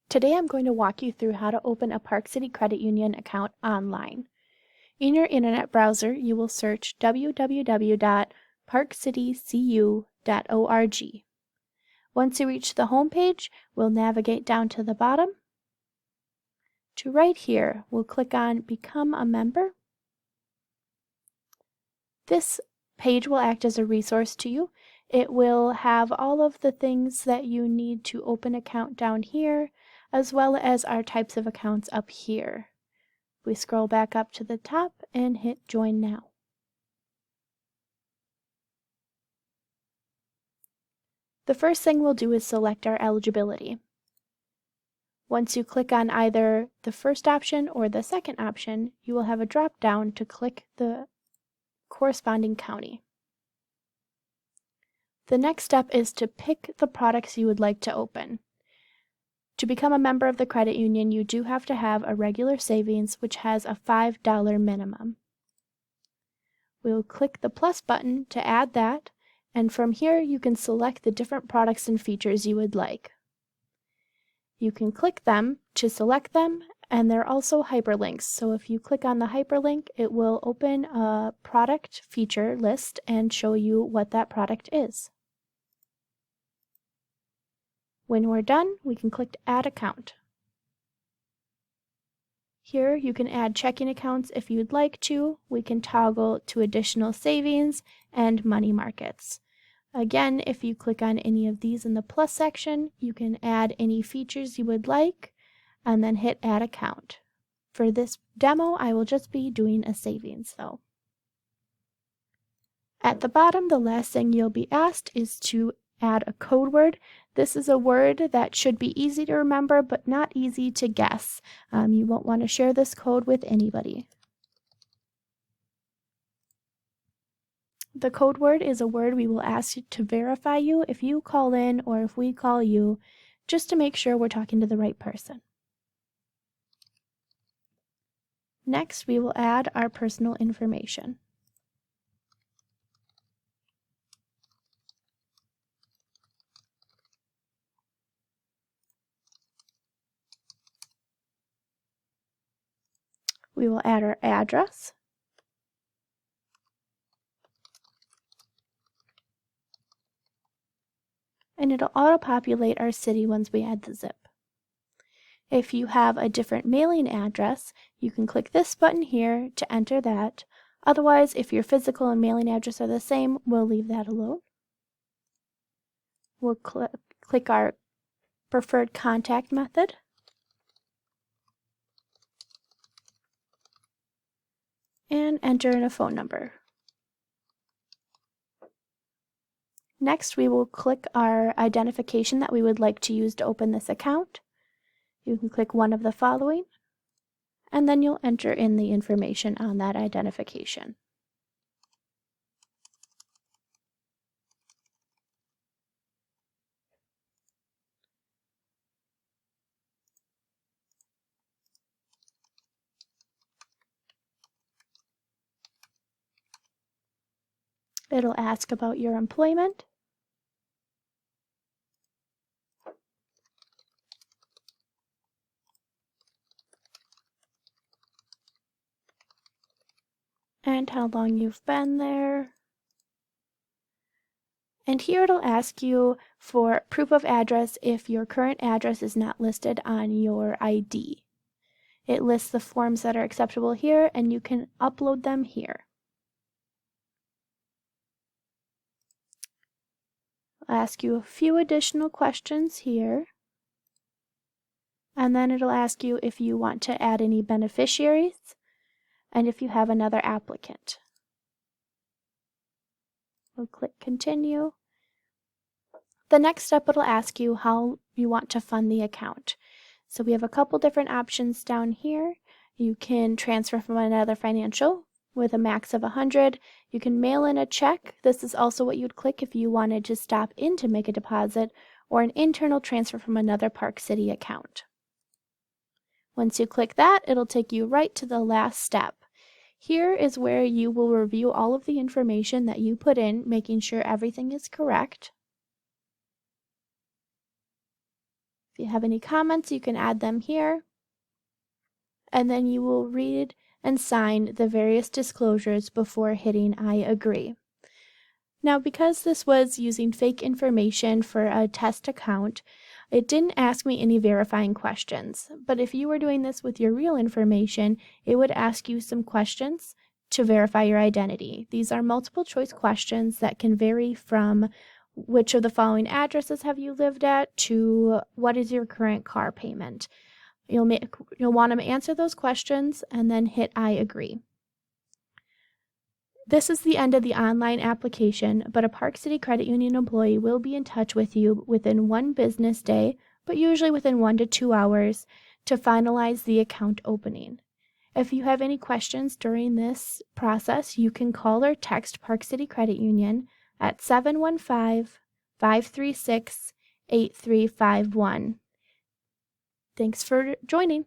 Today I'm going to walk you through how to open a Park City Credit Union account online. In your internet browser, you will search www.parkcitycu.org. Once you reach the home page, we'll navigate down to the bottom. To right here, we'll click on Become a Member. This page will act as a resource to you. It will have all of the things that you need to open an account down here, as well as our types of accounts up here. We scroll back up to the top and hit Join Now. The first thing we'll do is select our eligibility. Once you click on either the first option or the second option, you will have a drop down to click the corresponding county. The next step is to pick the products you would like to open. To become a member of the credit union, you do have to have a regular savings, which has a $5 minimum. We'll click the plus button to add that, and from here you can select the different products and features you would like. You can click them to select them, and they're also hyperlinks. So if you click on the hyperlink, it will open a product feature list and show you what that product is. When we're done, we can click Add Account. Here you can add checking accounts if you'd like to. We can toggle to additional savings and money markets. Again, if you click on any of these in the plus section, you can add any features you would like and then hit Add Account. For this demo, I will just be doing a savings though. At the bottom, the last thing you'll be asked is to add a code word. This is a word that should be easy to remember but not easy to guess. You won't want to share this code with anybody. The code word is a word we will ask you to verify you if you call in or if we call you, just to make sure we're talking to the right person. Next, we will add our personal information. We will add our address. And it'll auto-populate our city once we add the zip. If you have a different mailing address, you can click this button here to enter that. Otherwise, if your physical and mailing address are the same, we'll leave that alone. We'll click our preferred contact method. And enter in a phone number. Next, we will click our identification that we would like to use to open this account. You can click one of the following, and then you'll enter in the information on that identification. It'll ask about your employment. And how long you've been there. And here it'll ask you for proof of address if your current address is not listed on your ID. It lists the forms that are acceptable here, and you can upload them here. I'll ask you a few additional questions here. And then it'll ask you if you want to add any beneficiaries and if you have another applicant. We'll click Continue. The next step, it'll ask you how you want to fund the account. So we have a couple different options down here. You can transfer from another financial with a max of 100. You can mail in a check. This is also what you'd click if you wanted to stop in to make a deposit, or an internal transfer from another Park City account. Once you click that, it'll take you right to the last step. Here is where you will review all of the information that you put in, making sure everything is correct. If you have any comments, you can add them here. And then you will read and sign the various disclosures before hitting I agree. Now, because this was using fake information for a test account, it didn't ask me any verifying questions. But if you were doing this with your real information, it would ask you some questions to verify your identity. These are multiple choice questions that can vary from which of the following addresses have you lived at to what is your current car payment. You'll want to answer those questions and then hit I agree. This is the end of the online application, but a Park City Credit Union employee will be in touch with you within 1 business day, but usually within 1 to 2 hours, to finalize the account opening. If you have any questions during this process, you can call or text Park City Credit Union at 715-536-8351. Thanks for joining.